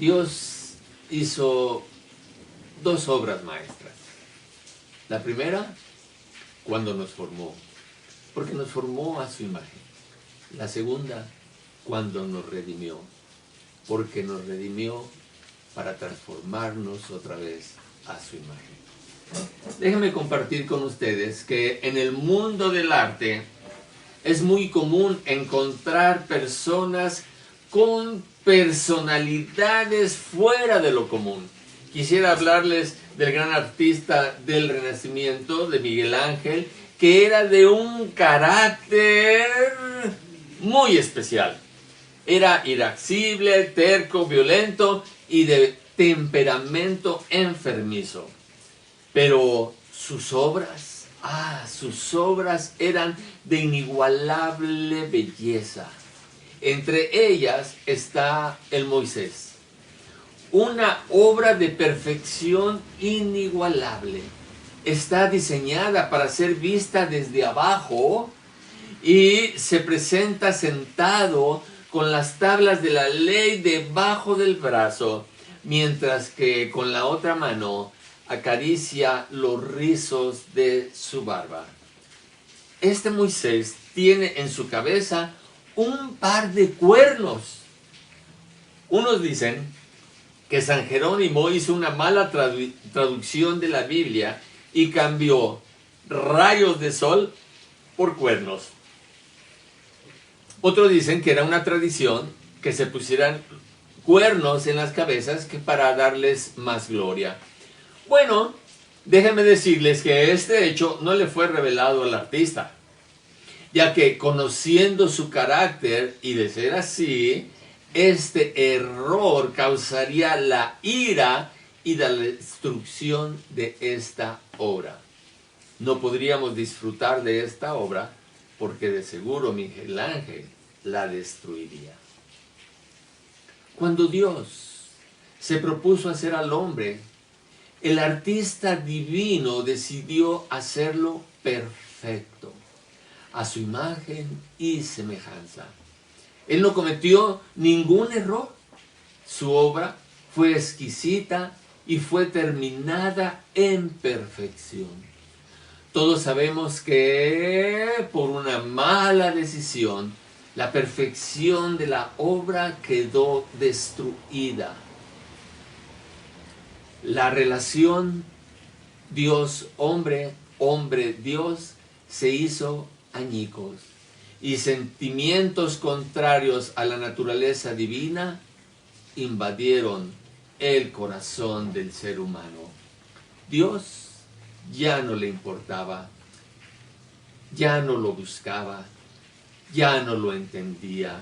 Dios hizo dos obras maestras. La primera, cuando nos formó, porque nos formó a su imagen. La segunda, cuando nos redimió, porque nos redimió para transformarnos otra vez a su imagen. Déjenme compartir con ustedes que en el mundo del arte es muy común encontrar personas con personalidades fuera de lo común. Quisiera hablarles del gran artista del Renacimiento, de Miguel Ángel, que era de un carácter muy especial. Era irascible, terco, violento y de temperamento enfermizo. Pero sus obras eran de inigualable belleza. Entre ellas está el Moisés. Una obra de perfección inigualable. Está diseñada para ser vista desde abajo y se presenta sentado con las tablas de la ley debajo del brazo, mientras que con la otra mano acaricia los rizos de su barba. Este Moisés tiene en su cabeza un par de cuernos. Unos dicen que San Jerónimo hizo una mala traducción de la Biblia y cambió rayos de sol por cuernos. Otros dicen que era una tradición que se pusieran cuernos en las cabezas que para darles más gloria. Bueno, déjenme decirles que este hecho no le fue revelado al artista, ya que conociendo su carácter y de ser así, este error causaría la ira y la destrucción de esta obra. No podríamos disfrutar de esta obra porque de seguro Miguel Ángel la destruiría. Cuando Dios se propuso hacer al hombre, el artista divino decidió hacerlo perfecto, a su imagen y semejanza. Él no cometió ningún error. Su obra fue exquisita y fue terminada en perfección. Todos sabemos que por una mala decisión, la perfección de la obra quedó destruida. La relación Dios-hombre, hombre-Dios se hizo añicos y sentimientos contrarios a la naturaleza divina invadieron el corazón del ser humano. Dios ya no le importaba, ya no lo buscaba, ya no lo entendía,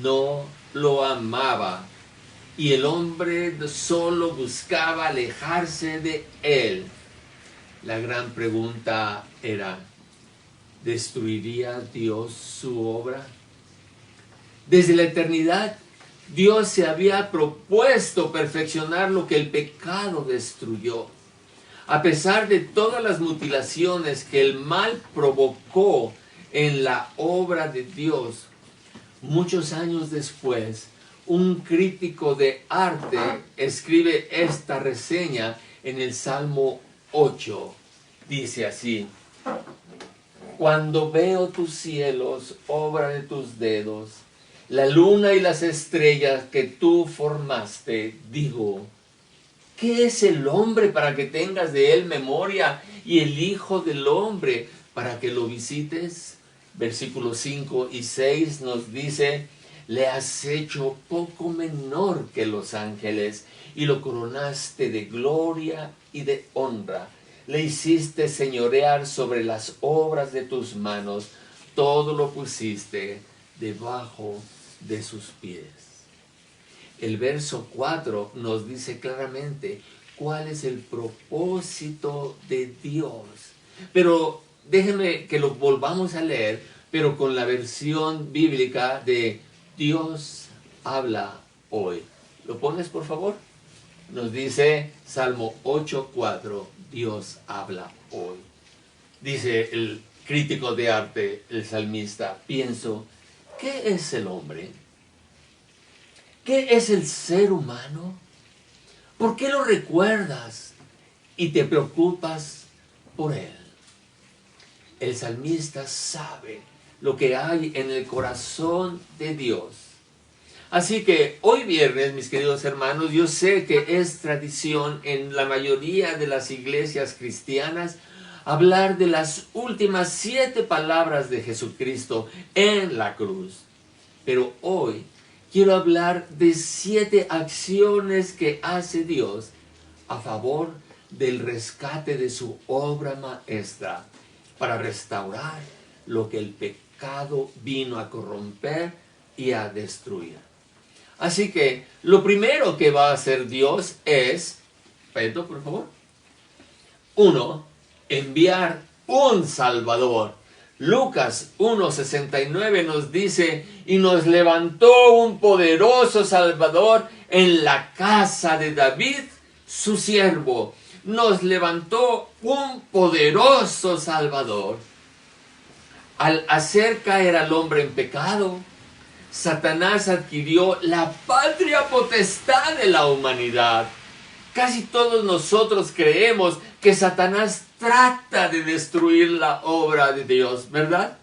no lo amaba, y el hombre solo buscaba alejarse de él. La gran pregunta era, ¿destruiría Dios su obra? Desde la eternidad, Dios se había propuesto perfeccionar lo que el pecado destruyó. A pesar de todas las mutilaciones que el mal provocó en la obra de Dios, muchos años después, un crítico de arte escribe esta reseña en el Salmo 8. Dice así: cuando veo tus cielos, obra de tus dedos, la luna y las estrellas que tú formaste, digo, ¿qué es el hombre para que tengas de él memoria y el hijo del hombre para que lo visites? Versículos 5 y 6 nos dice, le has hecho poco menor que los ángeles y lo coronaste de gloria y de honra. Le hiciste señorear sobre las obras de tus manos, todo lo pusiste debajo de sus pies. El verso 4 nos dice claramente cuál es el propósito de Dios. Pero déjenme que lo volvamos a leer, pero con la versión bíblica de Dios habla hoy. ¿Lo pones, por favor? Nos dice Salmo 8:4, Dios habla hoy. Dice el crítico de arte, el salmista, pienso, ¿qué es el hombre? ¿Qué es el ser humano? ¿Por qué lo recuerdas y te preocupas por él? El salmista sabe lo que hay en el corazón de Dios. Así que hoy viernes, mis queridos hermanos, yo sé que es tradición en la mayoría de las iglesias cristianas hablar de las últimas 7 palabras de Jesucristo en la cruz. Pero hoy quiero hablar de 7 acciones que hace Dios a favor del rescate de su obra maestra para restaurar lo que el pecado vino a corromper y a destruir. Así que lo primero que va a hacer Dios es, Pedro, por favor. 1. Enviar un Salvador. Lucas 1:69 nos dice, y nos levantó un poderoso Salvador en la casa de David, su siervo. Nos levantó un poderoso Salvador. Al hacer caer al hombre en pecado, Satanás adquirió la patria potestad de la humanidad. Casi todos nosotros creemos que Satanás trata de destruir la obra de Dios, ¿verdad?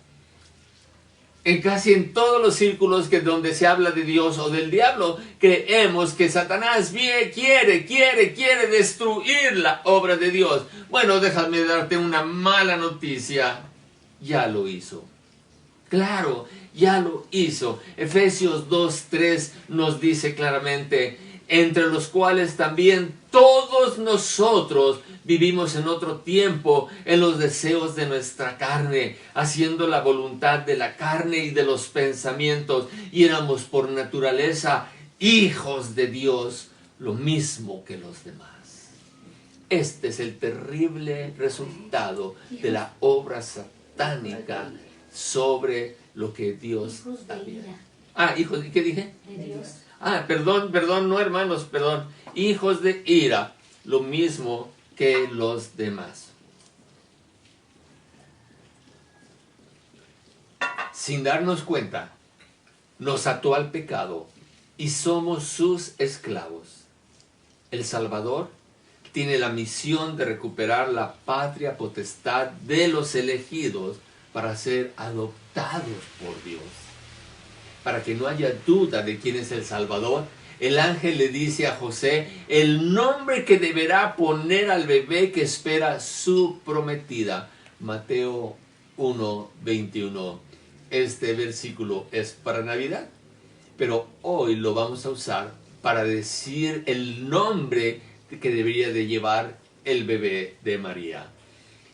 Casi en todos los círculos donde se habla de Dios o del diablo, creemos que Satanás quiere destruir la obra de Dios. Bueno, déjame darte una mala noticia. Ya lo hizo. Claro, ya lo hizo. Efesios 2:3 nos dice claramente, entre los cuales también todos nosotros vivimos en otro tiempo en los deseos de nuestra carne, haciendo la voluntad de la carne y de los pensamientos, y éramos por naturaleza hijos de Dios, lo mismo que los demás. Este es el terrible resultado de la obra satánica sobre lo que Dios había. Hijos, ¿qué dije? De Dios. Perdón, no hermanos, perdón. Hijos de ira, lo mismo que los demás. Sin darnos cuenta, nos ató al pecado y somos sus esclavos. El Salvador tiene la misión de recuperar la patria potestad de los elegidos para ser adoptados por Dios. Para que no haya duda de quién es el Salvador, el ángel le dice a José el nombre que deberá poner al bebé que espera su prometida. Mateo 1:21. Este versículo es para Navidad, pero hoy lo vamos a usar para decir el nombre que debería de llevar el bebé de María.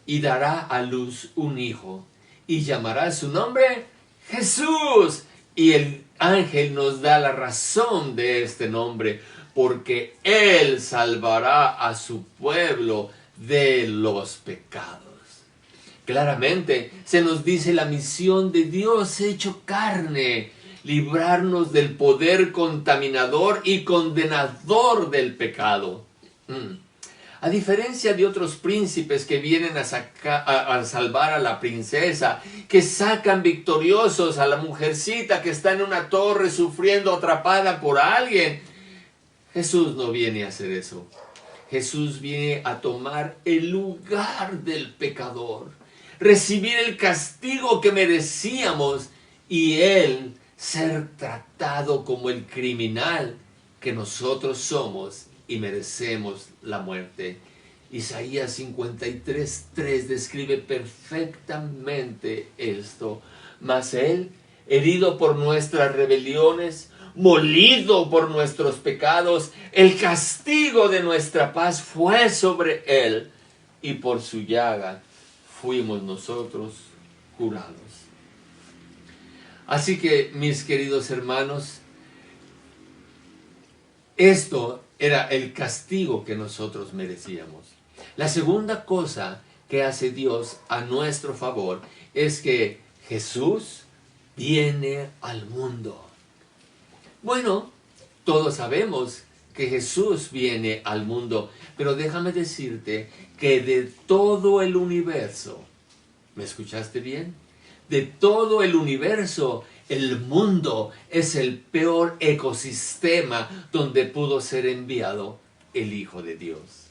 Y dará a luz un hijo, y llamará su nombre Jesús. Y el ángel nos da la razón de este nombre, porque Él salvará a su pueblo de los pecados. Claramente se nos dice la misión de Dios hecho carne, librarnos del poder contaminador y condenador del pecado. A diferencia de otros príncipes que vienen a salvar a la princesa, que sacan victoriosos a la mujercita que está en una torre sufriendo atrapada por alguien, Jesús no viene a hacer eso. Jesús viene a tomar el lugar del pecador, recibir el castigo que merecíamos y Él ser tratado como el criminal que nosotros somos y merecemos la muerte. Isaías 53:3 describe perfectamente esto. Mas Él, herido por nuestras rebeliones, molido por nuestros pecados, el castigo de nuestra paz fue sobre Él, y por su llaga fuimos nosotros curados. Así que, mis queridos hermanos, esto era el castigo que nosotros merecíamos. La segunda cosa que hace Dios a nuestro favor es que Jesús viene al mundo. Bueno, todos sabemos que Jesús viene al mundo, pero déjame decirte que de todo el universo, ¿me escuchaste bien? De todo el universo, El mundo es el peor ecosistema donde pudo ser enviado el Hijo de Dios.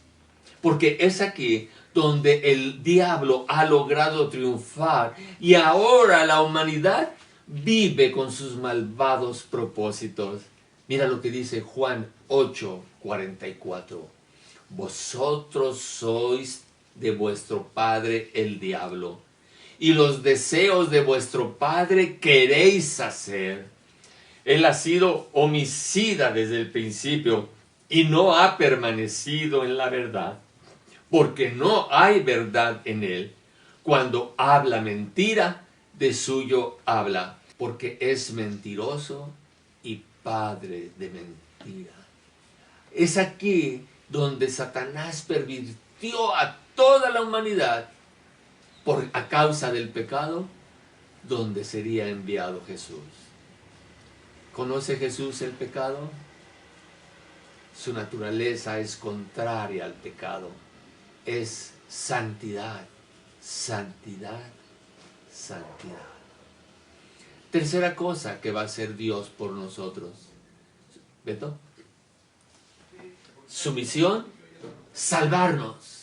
Porque es aquí donde el diablo ha logrado triunfar y ahora la humanidad vive con sus malvados propósitos. Mira lo que dice Juan 8:44. Vosotros sois de vuestro padre el diablo, y los deseos de vuestro padre queréis hacer. Él ha sido homicida desde el principio y no ha permanecido en la verdad, porque no hay verdad en él. Cuando habla mentira, de suyo habla, porque es mentiroso y padre de mentira. Es aquí donde Satanás pervirtió a toda la humanidad a causa del pecado, donde sería enviado Jesús. ¿Conoce Jesús el pecado? Su naturaleza es contraria al pecado. Es santidad, santidad, santidad. Tercera cosa que va a hacer Dios por nosotros. ¿Beto? Su misión, salvarnos.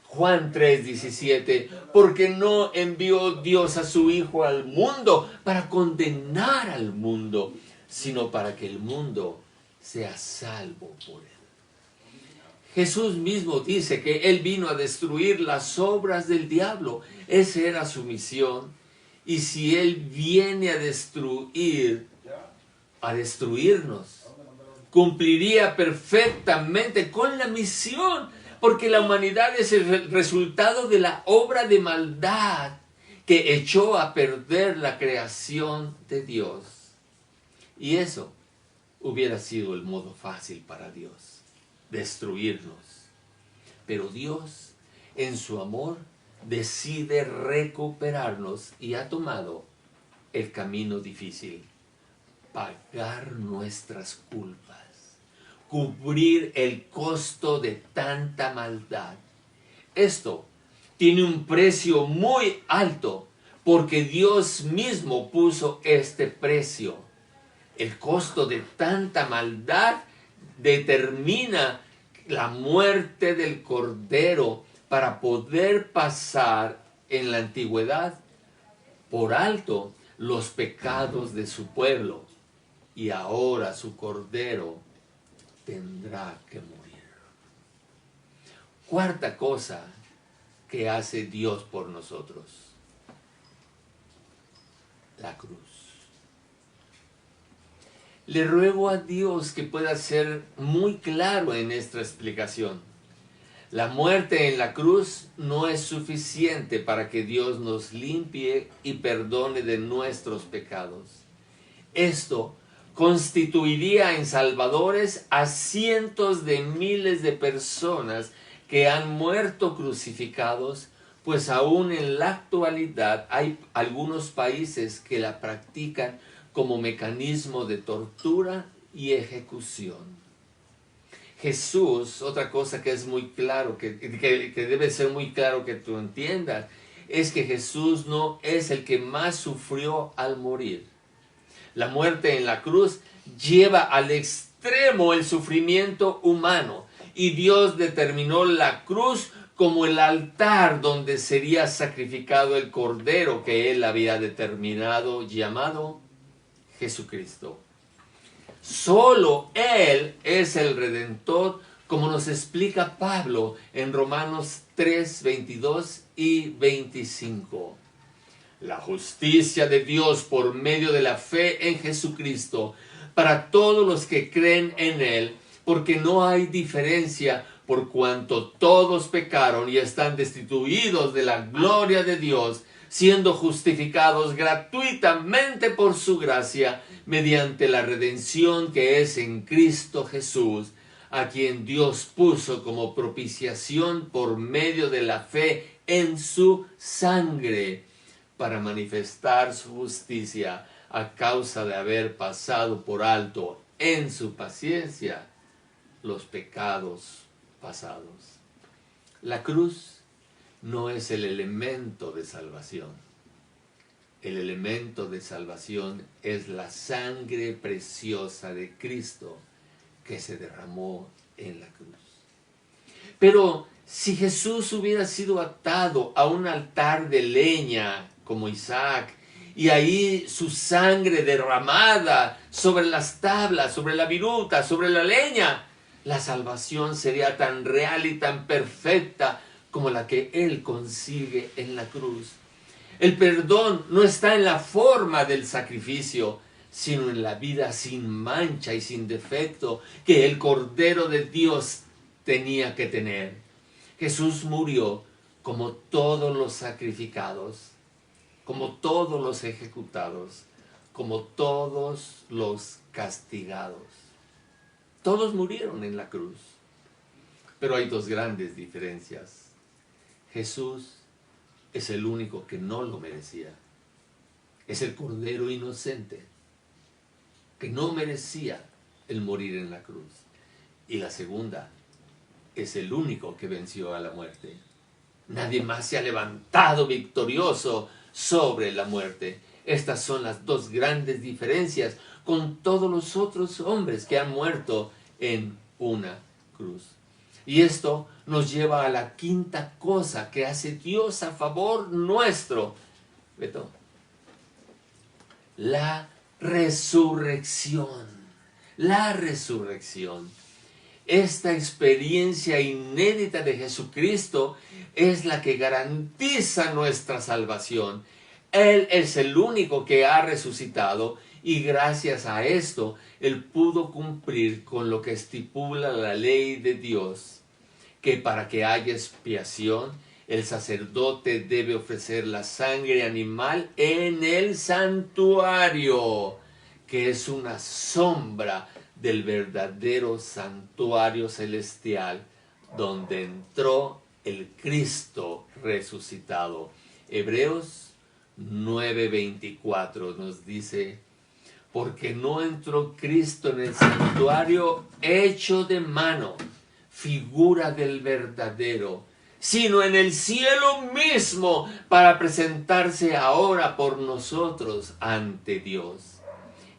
Juan 3:17, porque no envió Dios a su Hijo al mundo para condenar al mundo, sino para que el mundo sea salvo por él. Jesús mismo dice que Él vino a destruir las obras del diablo. Esa era su misión. Y si Él viene a destruirnos, cumpliría perfectamente con la misión, porque la humanidad es el resultado de la obra de maldad que echó a perder la creación de Dios. Y eso hubiera sido el modo fácil para Dios, destruirnos. Pero Dios, en su amor, decide recuperarnos y ha tomado el camino difícil: pagar nuestras culpas, cubrir el costo de tanta maldad. Esto tiene un precio muy alto, porque Dios mismo puso este precio. El costo de tanta maldad determina la muerte del Cordero para poder pasar en la antigüedad por alto los pecados de su pueblo. Y ahora su Cordero tendrá que morir. Cuarta cosa que hace Dios por nosotros: la cruz. Le ruego a Dios que pueda ser muy claro en esta explicación. La muerte en la cruz no es suficiente para que Dios nos limpie y perdone de nuestros pecados. Esto constituiría en salvadores a cientos de miles de personas que han muerto crucificados, pues aún en la actualidad hay algunos países que la practican como mecanismo de tortura y ejecución. Jesús, otra cosa que es muy claro, que debe ser muy claro que tú entiendas, es que Jesús no es el que más sufrió al morir. La muerte en la cruz lleva al extremo el sufrimiento humano, y Dios determinó la cruz como el altar donde sería sacrificado el Cordero que Él había determinado, llamado Jesucristo. Solo Él es el Redentor, como nos explica Pablo en Romanos 3, 22 y 25. La justicia de Dios por medio de la fe en Jesucristo para todos los que creen en Él, porque no hay diferencia, por cuanto todos pecaron y están destituidos de la gloria de Dios, siendo justificados gratuitamente por su gracia, mediante la redención que es en Cristo Jesús, a quien Dios puso como propiciación por medio de la fe en su sangre, para manifestar su justicia a causa de haber pasado por alto en su paciencia los pecados pasados. La cruz no es el elemento de salvación, el elemento de salvación es la sangre preciosa de Cristo que se derramó en la cruz. Pero si Jesús hubiera sido atado a un altar de leña como Isaac, y ahí su sangre derramada sobre las tablas, sobre la viruta, sobre la leña, la salvación sería tan real y tan perfecta como la que Él consigue en la cruz. El perdón no está en la forma del sacrificio, sino en la vida sin mancha y sin defecto que el Cordero de Dios tenía que tener. Jesús murió como todos los sacrificados, como todos los ejecutados, como todos los castigados. Todos murieron en la cruz. Pero hay dos grandes diferencias. Jesús es el único que no lo merecía. Es el Cordero inocente que no merecía el morir en la cruz. Y la segunda, es el único que venció a la muerte. Nadie más se ha levantado victorioso sobre la muerte. Estas son las dos grandes diferencias con todos los otros hombres que han muerto en una cruz. Y esto nos lleva a la quinta cosa que hace Dios a favor nuestro. Beto. La resurrección. La resurrección. Esta experiencia inédita de Jesucristo es la que garantiza nuestra salvación. Él es el único que ha resucitado y gracias a esto Él pudo cumplir con lo que estipula la ley de Dios, que para que haya expiación, el sacerdote debe ofrecer la sangre animal en el santuario, que es una sombra del verdadero santuario celestial, donde entró el Cristo resucitado. Hebreos 9:24 nos dice: porque no entró Cristo en el santuario hecho de mano, figura del verdadero, sino en el cielo mismo, para presentarse ahora por nosotros ante Dios.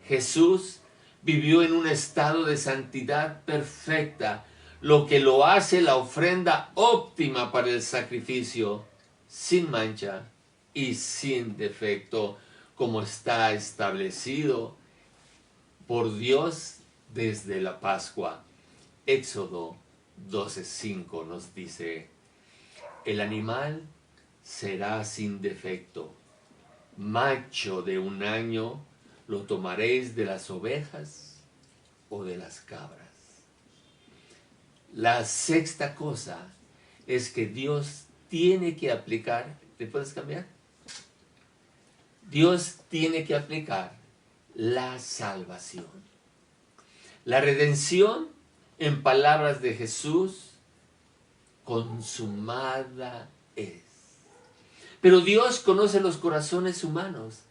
Jesús vivió en un estado de santidad perfecta, lo que lo hace la ofrenda óptima para el sacrificio, sin mancha y sin defecto, como está establecido por Dios desde la Pascua. Éxodo 12:5 nos dice: el animal será sin defecto, macho de 1 año, lo tomaréis de las ovejas o de las cabras. La sexta cosa es que Dios tiene que aplicar, ¿te puedes cambiar? Dios tiene que aplicar la salvación. La redención, en palabras de Jesús, consumada es. Pero Dios conoce los corazones humanos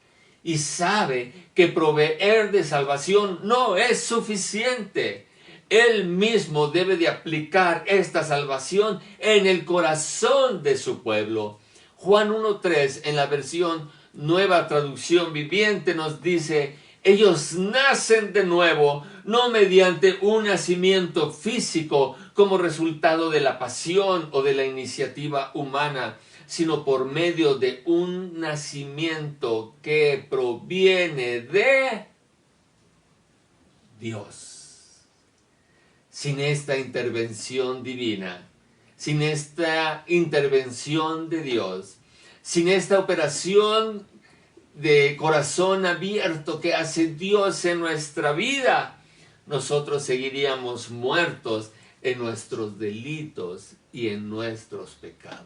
y sabe que proveer de salvación no es suficiente. Él mismo debe de aplicar esta salvación en el corazón de su pueblo. Juan 1:3, en la versión Nueva Traducción Viviente, nos dice: ellos nacen de nuevo, no mediante un nacimiento físico como resultado de la pasión o de la iniciativa humana, sino por medio de un nacimiento que proviene de Dios. Sin esta intervención divina, sin esta intervención de Dios, sin esta operación de corazón abierto que hace Dios en nuestra vida, nosotros seguiríamos muertos en nuestros delitos y en nuestros pecados.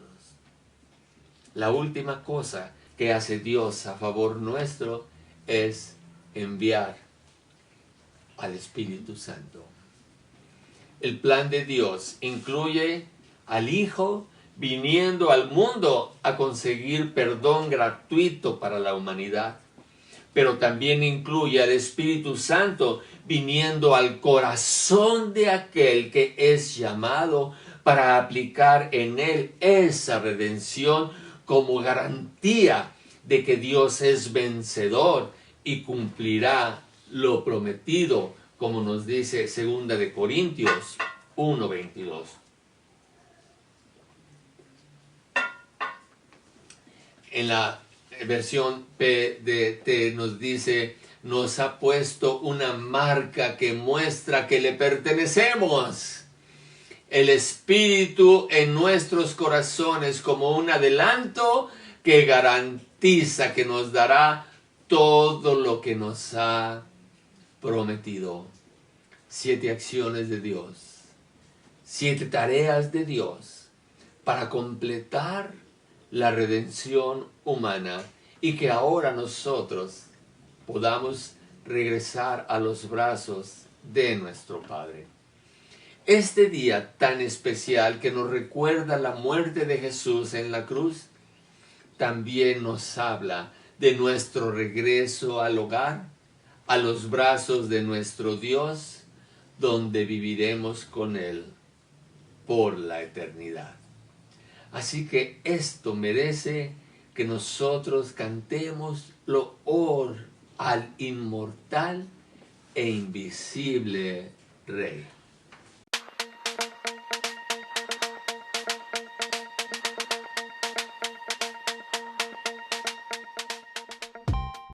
La última cosa que hace Dios a favor nuestro es enviar al Espíritu Santo. El plan de Dios incluye al Hijo viniendo al mundo a conseguir perdón gratuito para la humanidad, pero también incluye al Espíritu Santo viniendo al corazón de aquel que es llamado para aplicar en él esa redención como garantía de que Dios es vencedor y cumplirá lo prometido, como nos dice 2 de Corintios 1:22. En la versión PDT nos dice, nos ha puesto una marca que muestra que le pertenecemos. El Espíritu en nuestros corazones como un adelanto que garantiza que nos dará todo lo que nos ha prometido. 7 acciones de Dios, 7 tareas de Dios para completar la redención humana y que ahora nosotros podamos regresar a los brazos de nuestro Padre. Este día tan especial que nos recuerda la muerte de Jesús en la cruz, también nos habla de nuestro regreso al hogar, a los brazos de nuestro Dios, donde viviremos con Él por la eternidad. Así que esto merece que nosotros cantemos loor al inmortal e invisible Rey.